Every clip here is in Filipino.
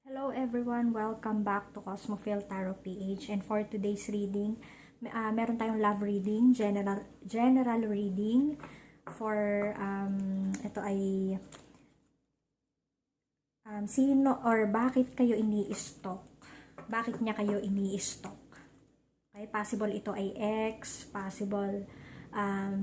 Hello everyone, welcome back to Cosmophil Tarot PH, and for today's reading, meron tayong love reading, general reading for ito ay sino or bakit kayo ini-stalk? Bakit niya kayo ini-stalk? Okay, possible ito ay ex, possible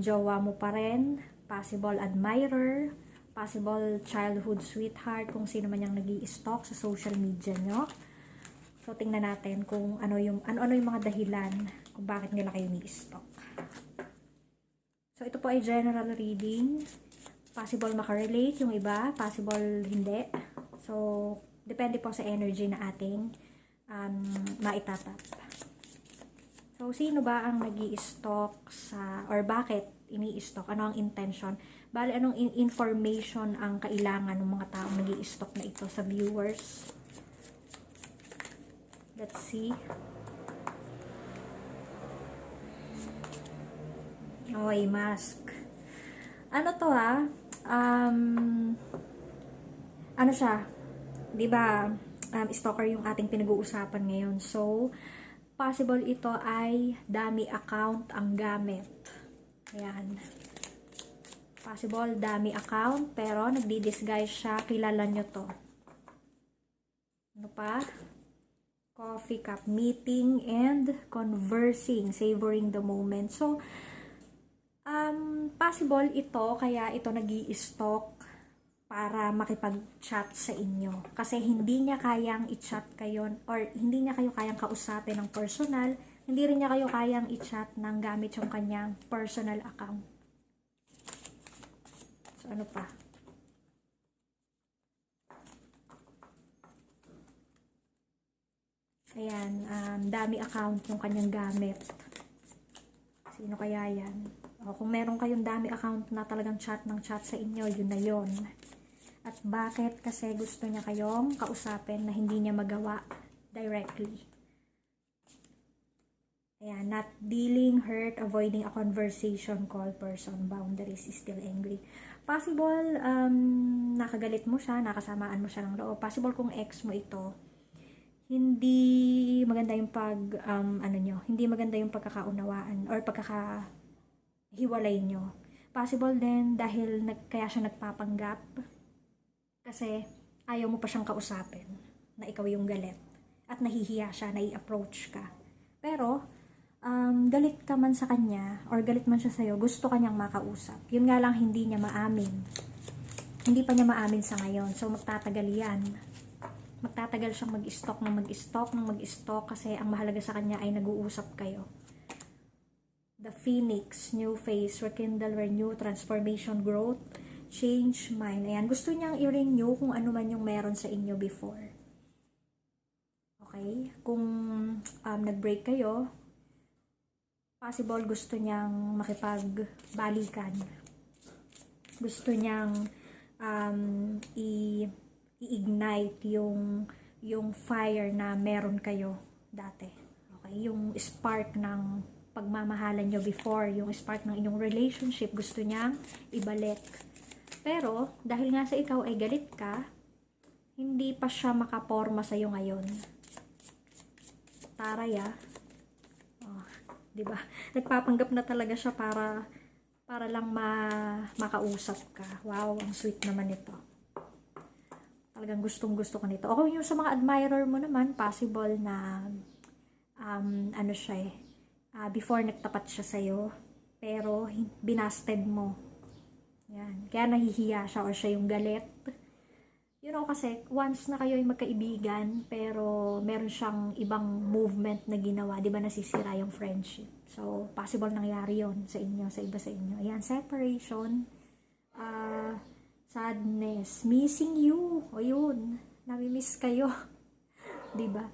jowa mo pa rin, possible admirer, possible childhood sweetheart, kung sino man yung nag-i-stalk sa social media nyo. So, tingnan natin kung ano yung mga dahilan kung bakit nila kayo ni-stalk. So, ito po ay general reading. Possible makarelate yung iba, possible hindi. So, depende po sa energy na ating maitatap. So, sino ba ang nag-i-stalk or bakit ini-stalk? Ano ang intention? Bale, anong information ang kailangan ng mga taong nag-i-stalk na ito sa viewers? Let's see. Okay, mask. Ano to ano siya? 'Di ba? Stalker yung ating pinag-uusapan ngayon. So, possible ito ay dummy account ang gamit. Ayan. Possible dummy account, pero nagdi-disguise siya. Kilala nyo to. Ano pa? Coffee cup, meeting and conversing, savoring the moment. So, possible ito, kaya ito nag-i-stalk para makipag-chat sa inyo. Kasi hindi niya kayang i-chat kayo, or hindi niya kayo kayang kausapin ng personal, hindi rin niya kayo kayang i-chat ng gamit yung kanyang personal account. So, ano pa? Ayan, dami account yung kanyang gamit. Sino kaya yan? O, kung meron kayong dami account na talagang chat ng chat sa inyo, yun na yun. At bakit? Kasi gusto niya kayong kausapin na hindi niya magawa directly. Ayan, not dealing, hurt, avoiding a conversation, call person, boundaries, is still angry. Possible, nakagalit mo siya, nakasamaan mo siya ng loob. Possible kung ex mo ito, hindi maganda yung hindi maganda yung pagkakaunawaan or pagkakahiwalay nyo. Possible din dahil kaya siya nagpapanggap kasi ayaw mo pa siyang kausapin na ikaw yung galit at nahihiya siya na i-approach ka. Pero, galit ka man sa kanya or galit man siya sa'yo, gusto kanyang makausap. Yun nga lang hindi niya maamin. Hindi pa niya maamin sa ngayon. So, magtatagal yan. Magtatagal siyang mag-stalk kasi ang mahalaga sa kanya ay nag-uusap kayo. The Phoenix, new phase, rekindle, renew, transformation, growth, change mind. Ayan, gusto niyang i-renew kung ano man yung meron sa inyo before. Okay? Kung nag-break kayo, possible gusto niyang makipagbalikan. Gusto niyang i-ignite yung fire na meron kayo dati. Okay? Yung spark ng pagmamahalan nyo before, yung spark ng inyong relationship, gusto niyang ibalik. Pero, dahil nga sa ikaw ay galit ka, hindi pa siya makaporma sa'yo ngayon. Taray diba? Nagpapanggap na talaga siya para lang makausap ka. Wow, ang sweet naman ito. Talagang gustong-gusto ko nito. O yung sa mga admirer mo naman, possible na before nagtapat siya sa'yo, pero binasted mo. Yan. Kaya nahihiya siya or siya yung galit. You know, kasi once na kayo ay magkaibigan, pero meron siyang ibang movement na ginawa, di ba nasisira yung friendship. So, possible nangyari yon sa inyo, sa iba sa inyo. Ayan, separation, sadness, missing you. O yun, nami-miss kayo. Di ba?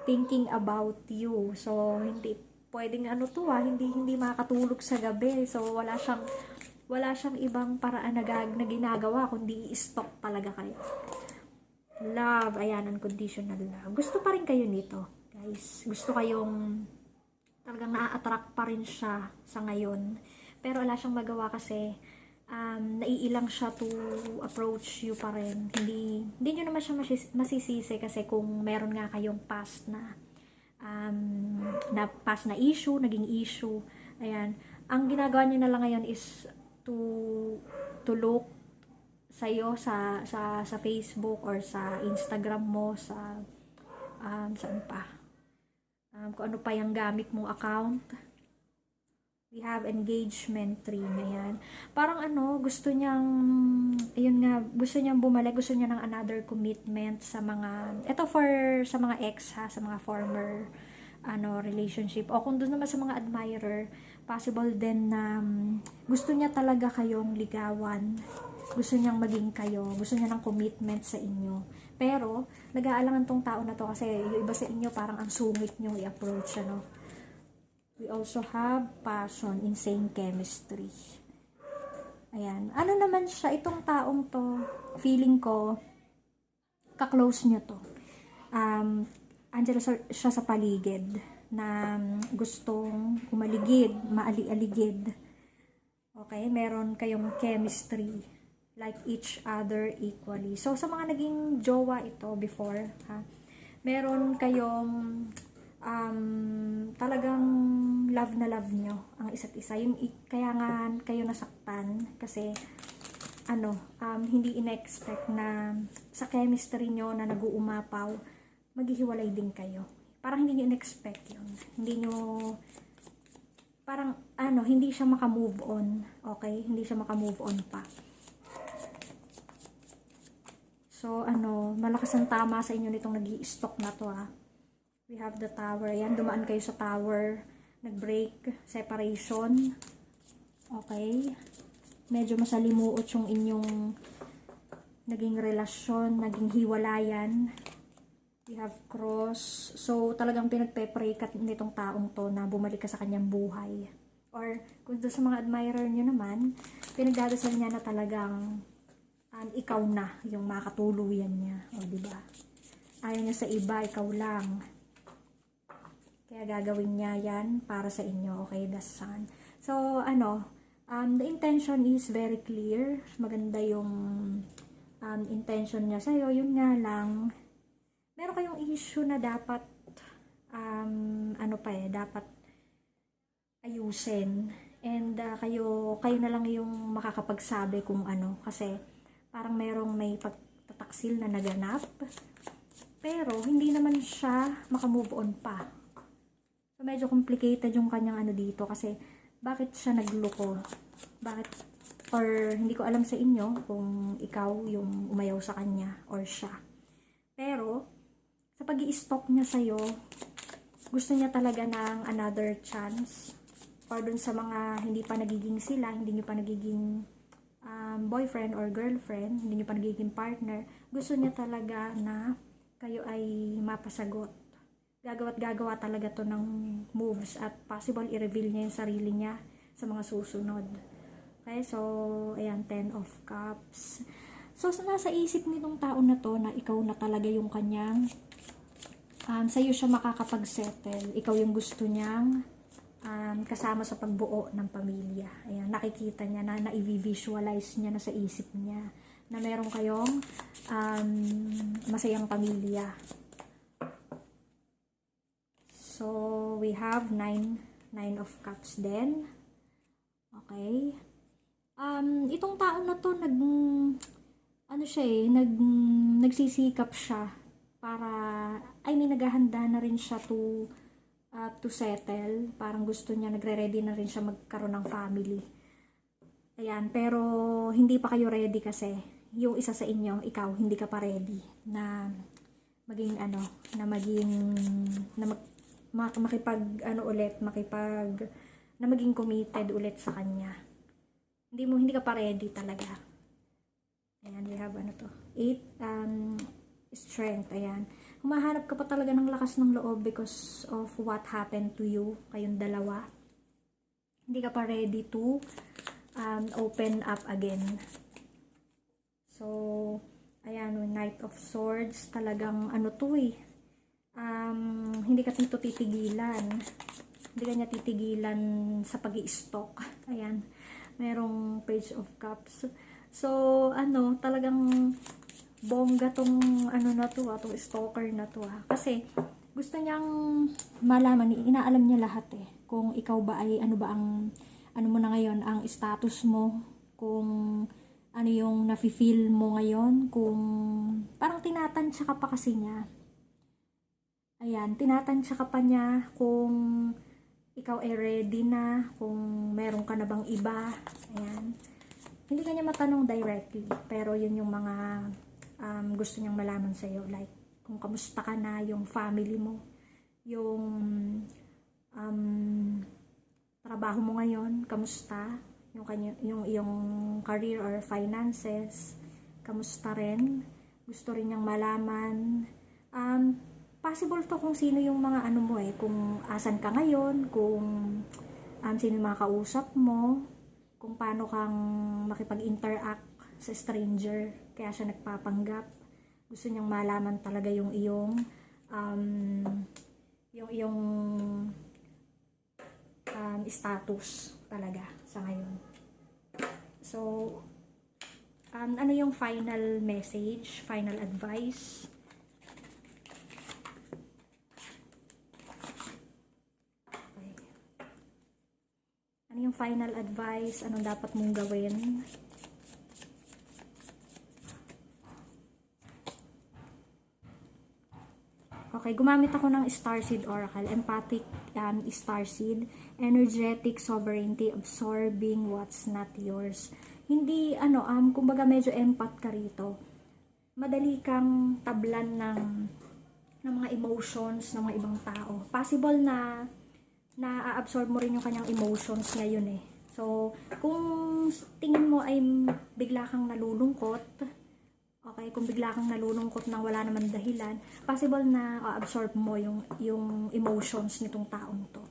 Thinking about you. So, hindi pwedeng hindi makatulog sa gabi. So, wala siyang ibang paraan na ginagawa kundi i-stalk talaga kayo. Love, ayan, unconditional love. Gusto pa rin kayo nito, guys. Gusto kayong talagang na-attract pa rin siya sa ngayon. Pero wala siyang magawa kasi naiilang siya to approach you pa rin. Hindi nyo naman siya masisisi kasi kung meron nga kayong past na issue, naging issue. Ayan. Ang ginagawa nyo na lang ngayon is to look sa'yo sa Facebook or sa Instagram mo, saan pa. Kung ano pa yung gamit mong account. We have engagement tree na yan. Parang gusto niyang, ayun nga, gusto niyang bumalik, gusto niya ng another commitment sa sa mga ex ha, sa mga former, relationship. O kung doon naman sa mga admirer, possible din na gusto niya talaga kayong ligawan. Gusto niyang maging kayo. Gusto niya ng commitment sa inyo. Pero, nag-aalangan tong tao na to kasi yung iba sa inyo parang ang sungit niyo i-approach, We also have passion, insane chemistry. Ayan. Ano naman siya, itong taong to, feeling ko, kaklose nyo to. Andiyan siya sa paligid na gustong umaligid, maali-aligid. Okay? Meron kayong chemistry, like each other equally. So, sa mga naging jowa ito before, meron kayong talagang love na love nyo ang isa't isa. Kaya nga kayo nasaktan kasi hindi in-expect na sa chemistry nyo na nag-uumapaw, maghihiwalay din kayo. Parang hindi nyo in-expect yun. Hindi nyo, parang hindi siya makamove on. Okay? Hindi siya makamove on pa. So, malakas ang tama sa inyo nitong nag-i-stock na to We have the tower. Yan, dumaan kayo sa tower. Nag-break. Separation. Okay. Medyo masalimuot yung inyong naging relasyon, naging hiwalayan. We have cross. So, talagang pinagpe-pray ka nitong taong to na bumalik ka sa kanyang buhay. Or, kung doon sa mga admirer nyo naman, pinagdadasal niya na talagang ikaw na yung makatuluyan niya. O, diba? Ayaw niya sa iba, ikaw lang. Kaya gagawin niya yan para sa inyo. Okay, the sun. So, the intention is very clear. Maganda yung intention niya sa'yo. Yun nga lang, meron kayong issue na dapat, dapat ayusin. And kayo na lang yung makakapagsabi kung kasi parang may pagtataksil na naganap. Pero, hindi naman siya makamove on pa. So, medyo complicated yung kanyang dito kasi bakit siya nagloko? Bakit? Or hindi ko alam sa inyo kung ikaw yung umayaw sa kanya or siya. Pero, sa pag-i-stalk niya sa'yo, gusto niya talaga ng another chance. Or dun sa mga hindi pa nagiging sila, hindi nyo pa nagiging boyfriend or girlfriend, hindi nyo pa nagiging partner, gusto niya talaga na kayo ay mapasagot. Gagawa't-gagawa talaga to ng moves at possible i-reveal niya yung sarili niya sa mga susunod. Okay, so, ayan, 10 of Cups. So, nasa isip nitong tao na to na ikaw na talaga yung kanyang, sa'yo siya makakapag-settle. Ikaw yung gusto niyang kasama sa pagbuo ng pamilya. Ayan, nakikita niya na, na-i-visualize niya na sa isip niya na meron kayong masayang pamilya. So, we have 9 of Cups din. Okay. Itong tao na to, nagsisikap siya para, naghahanda na rin siya to settle. Parang gusto niya, nagre-ready na rin siya magkaroon ng family. Ayan, pero hindi pa kayo ready kasi yung isa sa inyo, ikaw, hindi ka pa ready na maging na maging committed ulit sa kanya. Hindi ka pa ready talaga. Ayan, we have 8 strength. Ayan, humahanap ka pa talaga ng lakas ng loob because of what happened to you, kayong dalawa. Hindi ka pa ready to open up again. So, ayan, Knight of Swords, talagang hindi ka titigilan. Hindi ka niya titigilan sa pag-i-stalk. Ayan. merong Page of Cups. So, ano, talagang bongga tong ano na to, tong stalker na to, kasi gusto niyang malaman, inaalam niya lahat kung ikaw ba ay ano ba ang ano mo na ngayon, ang status mo, kung ano yung nafi-feel mo ngayon, kung parang tinatansya ka pa kasi niya. Ayan, tinatansya ka pa niya kung ikaw ay ready na, kung meron ka na bang iba. Ayan. Hindi ka niya matanong directly, pero yun yung mga gusto niyang malaman sa'yo. Like, kung kamusta ka na, yung family mo, yung trabaho mo ngayon, kamusta, yung iyong career or finances, kamusta rin. Gusto rin niyang malaman. Possible to kung sino yung mga ano mo kung asan ka ngayon, kung sino yung mga kausap mo, kung paano kang makipag-interact sa stranger, kaya siya nagpapanggap. Gusto niyang malaman talaga yung iyong status talaga sa ngayon. So, ano yung final message, final advice? Okay. Ano yung final advice? Anong dapat mong gawin? Okay, gumamit ako ng Starseed Oracle, Empathic Starseed, Energetic Sovereignty, Absorbing What's Not Yours. Hindi, kumbaga medyo empath ka rito. Madali kang tablan ng mga emotions ng mga ibang tao. Possible na na-absorb mo rin yung kanyang emotions ngayon So, kung tingin mo ay bigla kang nalulungkot, okay, kung bigla kang nalulungkot nang wala naman dahilan, possible na absorb mo yung emotions nitong taong to.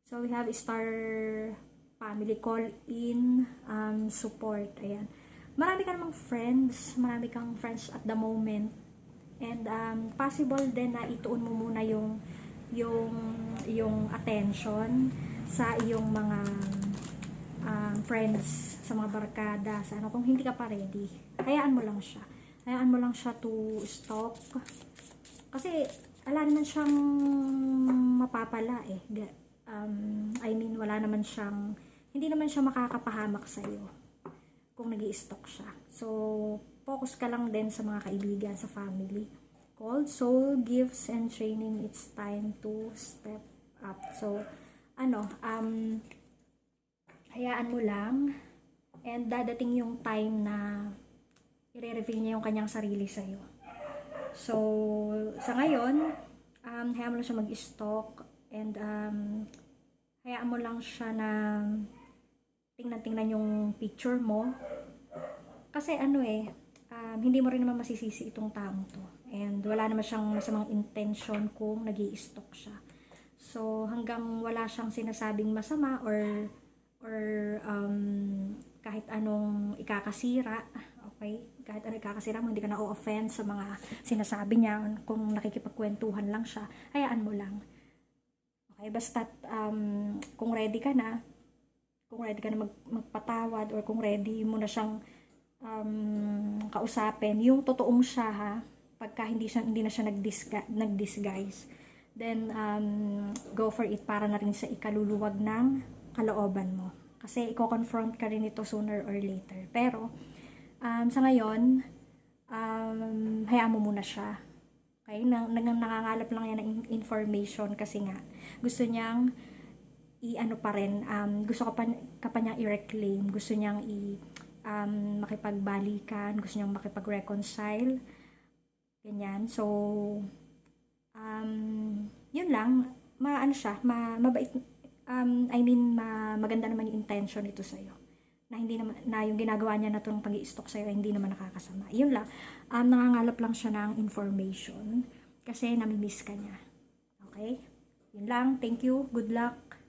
So, we have Star Family Call in support. Ayan. Marami ka namang friends, marami kang friends at the moment. And possible din na ituon mo muna yung attention sa iyong mga friends, sa mga barkada, sa kung hindi ka pa ready. Hayaan mo lang siya. Hayaan mo lang siya to stop. Kasi, wala naman siyang mapapala I mean, wala naman siyang, hindi naman siya makakapahamak sa'yo kung nag-i-stalk siya. So, focus ka lang din sa mga kaibigan, sa family. Called Soul Gifts and Training, it's time to step up. So, hayaan mo lang. And dadating yung time na i-reveal niya yung kanyang sarili sa'yo. So, sa ngayon, hayaan mo lang siya mag-stalk. And, hayaan mo lang siya na tingnan-tingnan yung picture mo. Kasi hindi mo rin naman masisisi itong taong to. And wala naman siyang masamang intention kung nag-i-stalk siya. So, hanggang wala siyang sinasabing masama or kahit anong ikakasira, okay? Kahit anong ikakasira mo, hindi ka na-o-offend sa mga sinasabi niya, kung nakikipagkwentuhan lang siya, hayaan mo lang. Okay, basta kung ready ka na magpatawad, or kung ready mo na siyang kausapin, yung totoong siya pagka hindi na siya nag-disguise, then go for it, para na rin sa ikaluluwag ng kalooban mo. Kasi i-confront ka rin ito sooner or later. Pero, sa ngayon, hayaan mo muna siya. Okay? Nangangalap lang yan ng information kasi nga, gusto niyang pa rin, gusto ka pa niyang i-reclaim, gusto niyang makipagbalikan, gusto niyang makipag-reconcile, ganyan. So, yun lang, mabait, maganda naman yung intention nito sa'yo. Na yung ginagawa niya na itong pag-i-stalk sa'yo, hindi naman nakakasama. Yun lang, nangangalap lang siya ng information kasi namimiss ka niya. Okay? Yun lang, thank you, good luck.